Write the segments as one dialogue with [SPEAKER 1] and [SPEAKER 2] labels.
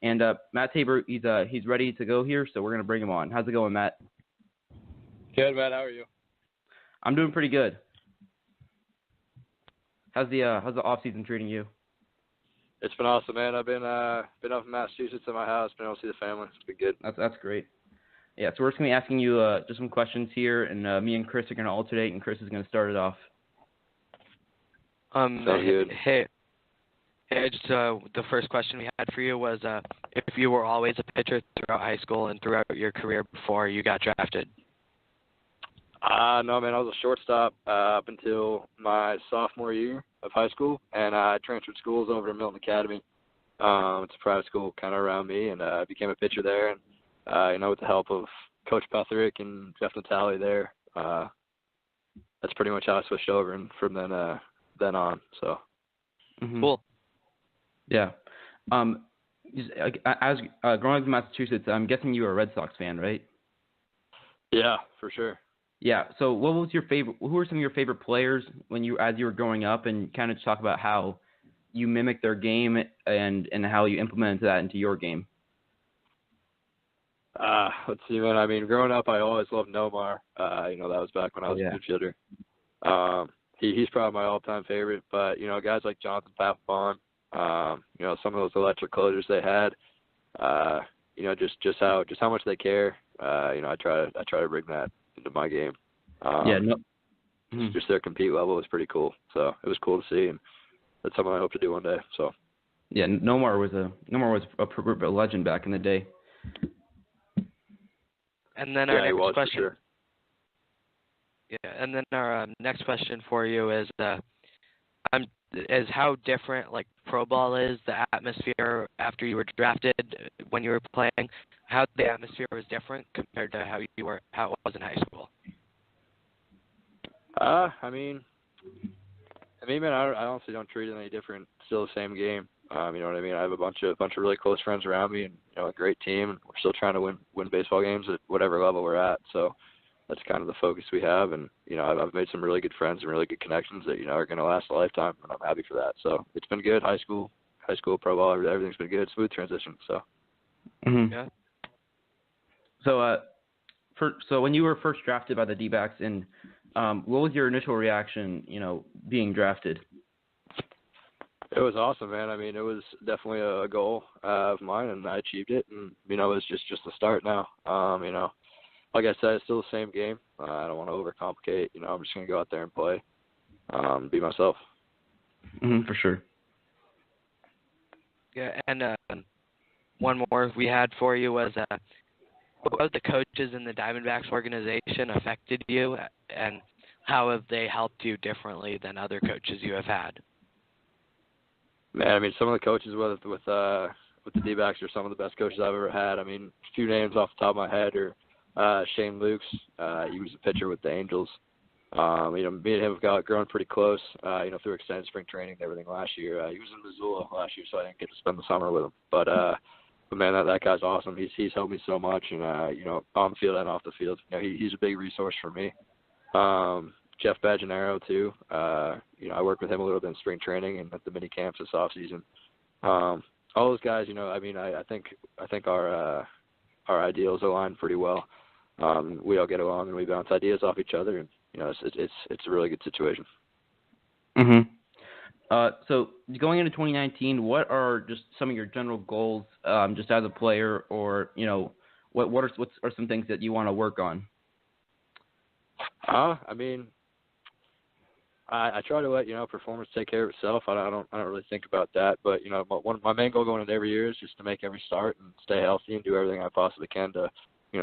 [SPEAKER 1] And Matt Tabor, he's ready to go here, so we're gonna bring him on. How's it going, Matt?
[SPEAKER 2] Good, Matt. How are you?
[SPEAKER 1] I'm doing pretty good. How's the off season treating you?
[SPEAKER 2] It's been awesome, man. I've been up in Massachusetts at my house, been able to see the family. It's been good.
[SPEAKER 1] That's great. Yeah, so we're just gonna be asking you just some questions here, and me and Chris are gonna alternate, and Chris is gonna start it off.
[SPEAKER 2] Sounds good.
[SPEAKER 3] Hey, just the first question we had for you was if you were always a pitcher throughout high school and throughout your career before you got drafted.
[SPEAKER 2] No, man. I was a shortstop up until my sophomore year of high school, and I transferred schools over to Milton Academy. It's a private school kind of around me, and I became a pitcher there. And with the help of Coach Petherick and Jeff Natale there, that's pretty much how I switched over, and from then on. So
[SPEAKER 3] Cool.
[SPEAKER 1] Yeah. As growing up in Massachusetts, I'm guessing you were a Red Sox fan, right?
[SPEAKER 2] Yeah, for sure.
[SPEAKER 1] Yeah. So, what was your favorite? Who were some of your favorite players as you were growing up, and kind of just talk about how you mimicked their game and how you implemented that into your game?
[SPEAKER 2] Let's see, man. I mean, growing up, I always loved Nomar. That was back when I was a midfielder. He's probably my all-time favorite. But guys like Jonathan Papelbon, some of those electric closers they had, just how much they care. I try to bring that into my game. Just their compete level was pretty cool. So it was cool to see, and that's something I hope to do one day. So.
[SPEAKER 1] Yeah, Nomar was a legend back in the day.
[SPEAKER 3] And then our next question.
[SPEAKER 2] For sure.
[SPEAKER 3] Yeah, and then our next question for you is how different pro ball is, the atmosphere after you were drafted when you were playing, how the atmosphere was different compared to how it was in high school.
[SPEAKER 2] I mean, man, I honestly don't treat it any different. Still the same game. You know what I mean? I have a bunch of really close friends around me, and a great team. And we're still trying to win baseball games at whatever level we're at. So that's kind of the focus we have. And I've made some really good friends and really good connections that are going to last a lifetime, and I'm happy for that. So it's been good. High school, pro ball, everything's been good. Smooth transition. So.
[SPEAKER 1] Mm-hmm.
[SPEAKER 3] Yeah.
[SPEAKER 1] So when you were first drafted by the DBacks, and what was your initial reaction? Being drafted.
[SPEAKER 2] It was awesome, man. I mean, it was definitely a goal of mine, and I achieved it. And it's just the start now. Like I said, it's still the same game. I don't want to overcomplicate. I'm just gonna go out there and play, be myself.
[SPEAKER 1] For sure.
[SPEAKER 3] Yeah, and one more we had for you was how the coaches in the Diamondbacks organization affected you, and how have they helped you differently than other coaches you have had?
[SPEAKER 2] Man, I mean, some of the coaches with the DBacks are some of the best coaches I've ever had. I mean, a few names off the top of my head are Shane Lukes. He was a pitcher with the Angels. Me and him have grown pretty close, through extended spring training and everything last year. He was in Missoula last year, so I didn't get to spend the summer with him. But man, that guy's awesome. He's helped me so much, and on the field and off the field. He's a big resource for me. Jeff Bajanero too. I worked with him a little bit in spring training and at the mini camps this off season. All those guys, I think our ideals align pretty well. We all get along and we bounce ideas off each other, and it's a really good situation.
[SPEAKER 1] So going into 2019, what are just some of your general goals, just as a player, or what are some things that you want to work on?
[SPEAKER 2] I mean, I try to let performance take care of itself. I don't really think about that, but my main goal going into every year is just to make every start and stay healthy and do everything I possibly can to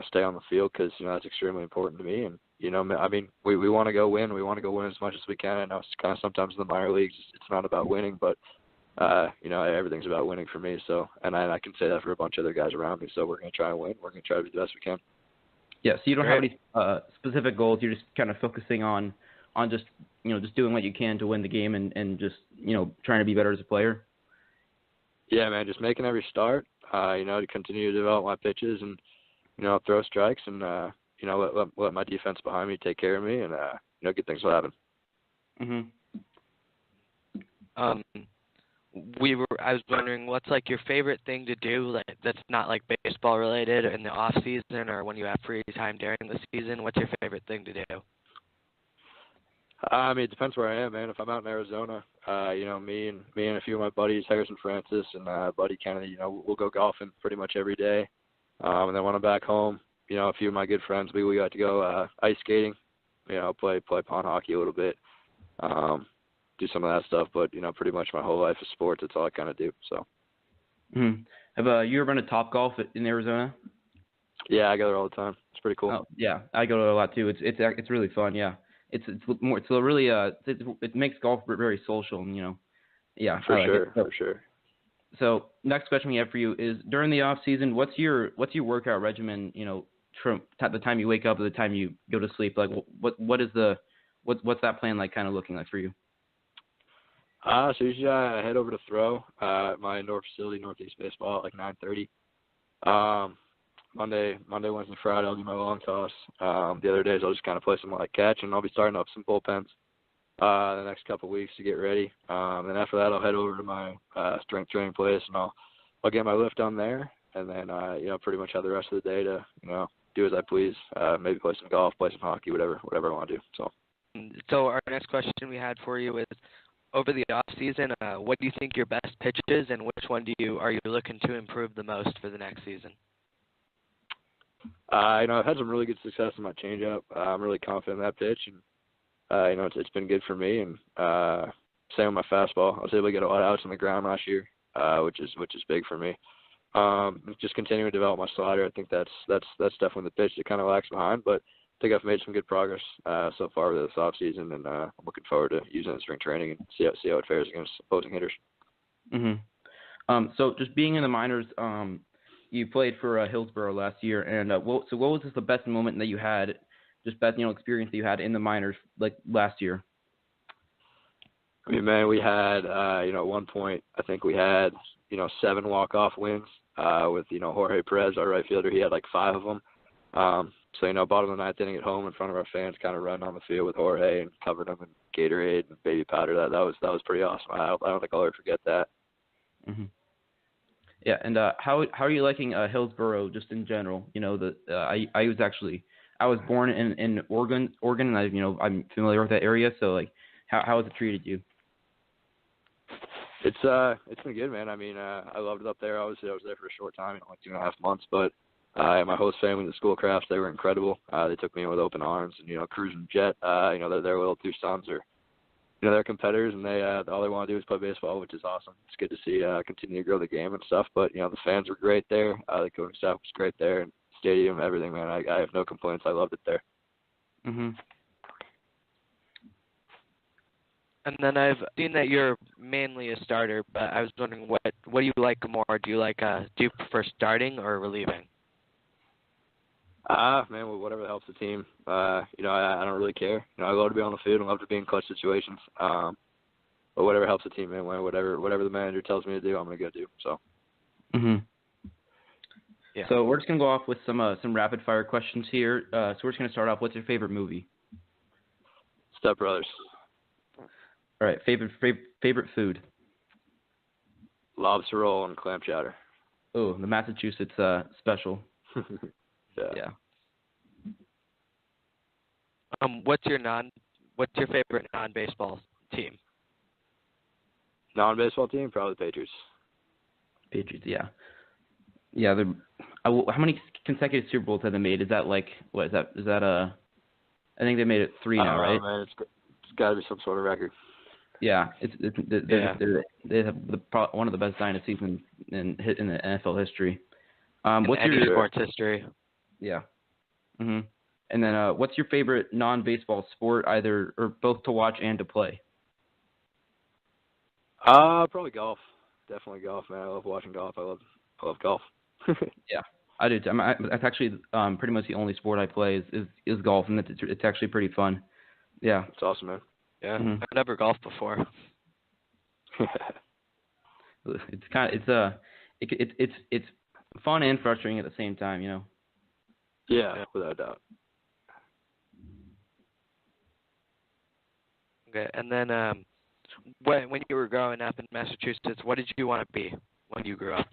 [SPEAKER 2] stay on the field, because that's extremely important to me. And I mean, we want to go win. We want to go win as much as we can. I know it's kind of sometimes in the minor leagues it's not about winning, but everything's about winning for me. So, and I can say that for a bunch of other guys around me. So we're going to try and win. We're going to try to do the best we can.
[SPEAKER 1] Yeah. So you don't have any specific goals. You're just kind of focusing on just just doing what you can to win the game and just trying to be better as a player.
[SPEAKER 2] Yeah, man. Just making every start. To continue to develop my pitches and throw strikes and let my defense behind me take care of me and good things will happen.
[SPEAKER 3] I was wondering what's like your favorite thing to do, like that's not like baseball related in the off season or when you have free time during the season. What's your favorite thing to do?
[SPEAKER 2] I mean, it depends where I am, man. If I'm out in Arizona, me and a few of my buddies, Harrison Francis and Buddy Kennedy, we'll go golfing pretty much every day. And then when I'm back home, a few of my good friends, we got to go ice skating, play pond hockey a little bit, do some of that stuff. But pretty much my whole life is sports. That's all I kind of do. So.
[SPEAKER 1] Mm-hmm. Have you ever been to Top Golf in Arizona?
[SPEAKER 2] Yeah, I go there all the time. It's pretty cool.
[SPEAKER 1] Oh, yeah, I go there a lot too. It's really fun. Yeah. It makes golf very social, and yeah,
[SPEAKER 2] for sure,
[SPEAKER 1] so,
[SPEAKER 2] for sure.
[SPEAKER 1] So next question we have for you is during the off season, what's your workout regimen? From the time you wake up to the time you go to sleep. Like what's that plan like, kind of looking like for you?
[SPEAKER 2] So usually I head over to throw at my indoor facility, Northeast Baseball, at like 9:30. Monday, Wednesday, Friday, I'll do my long toss. The other days, I'll just kind of play some light catch, and I'll be starting up some bullpens the next couple of weeks to get ready. And after that, I'll head over to my strength training place, and I'll get my lift done there, and then pretty much have the rest of the day to do as I please. Maybe play some golf, play some hockey, whatever I want to do.
[SPEAKER 3] So our next question we had for you is, over the off season, what do you think your best pitch is, and which one are you looking to improve the most for the next season?
[SPEAKER 2] I've had some really good success in my changeup. I'm really confident in that pitch, and it's been good for me. And same with my fastball. I was able to get a lot of outs on the ground last year, which is big for me. Just continuing to develop my slider. I think that's definitely the pitch that kind of lags behind, but I think I've made some good progress so far with this off season, and I'm looking forward to using it in spring training and see how it fares against opposing hitters.
[SPEAKER 1] Mm-hmm. So just being in the minors, you played for Hillsborough last year, and what was the best moment that you had, just best experience that you had in the minors like last year?
[SPEAKER 2] I mean, man, we had at one point I think we had 7 walk-off wins with Jorge Perez, our right fielder. He had like 5 of them. So bottom of the 9th inning at home in front of our fans, kind of running on the field with Jorge and covered him in Gatorade and baby powder. That was pretty awesome. I don't think I'll ever forget that. Mm-hmm.
[SPEAKER 1] Yeah, and how are you liking Hillsborough just in general? I was born in Oregon, and I'm familiar with that area. So like, how has it treated you?
[SPEAKER 2] It's been good, man. I mean, I loved it up there. Obviously, I was there for a short time, like 2.5 months, but my host family, the Schoolcrafts, they were incredible. They took me in with open arms, and cruising jet. Their little 2 sons are. They're competitors, and they all they want to do is play baseball, which is awesome. It's good to see continue to grow the game and stuff. But the fans were great there. The coaching staff was great there, and stadium, everything, man. I have no complaints. I loved it there.
[SPEAKER 1] Mhm.
[SPEAKER 3] And then I've seen that you're mainly a starter, but I was wondering what do you like more? Do you prefer starting or relieving?
[SPEAKER 2] Man, whatever helps the team. I don't really care. I love to be on the field and love to be in clutch situations. But whatever helps the team, man. Whatever the manager tells me to do, I'm gonna go do. So.
[SPEAKER 1] Mhm.
[SPEAKER 3] Yeah.
[SPEAKER 1] So we're just gonna go off with some rapid fire questions here. So we're just gonna start off. What's your favorite movie?
[SPEAKER 2] Step Brothers.
[SPEAKER 1] All right. Favorite food?
[SPEAKER 2] Lobster roll and clam chowder.
[SPEAKER 1] Oh, the Massachusetts special.
[SPEAKER 2] Yeah.
[SPEAKER 3] What's your favorite non-baseball team?
[SPEAKER 2] Non-baseball team, probably the Patriots.
[SPEAKER 1] Patriots, yeah. Yeah, how many consecutive Super Bowls have they made? Is that like what is that? Is that I think they made it 3 now, right?
[SPEAKER 2] Man, it's got to be some sort of record.
[SPEAKER 1] Yeah, they have one of the best dynasties in the NFL history.
[SPEAKER 3] What's your sports history?
[SPEAKER 1] Yeah. Mhm. And then what's your favorite non-baseball sport, either or both to watch and to play?
[SPEAKER 2] Probably golf. Definitely golf, man. I love watching golf. I love golf.
[SPEAKER 1] Yeah, I do. That's actually pretty much the only sport I play is golf, and it's actually pretty fun. Yeah.
[SPEAKER 2] It's awesome, man.
[SPEAKER 3] Yeah, I've never golfed before.
[SPEAKER 1] It's fun and frustrating at the same time,
[SPEAKER 2] Yeah, without a doubt.
[SPEAKER 3] Okay, and then when you were growing up in Massachusetts, what did you want to be when you grew up?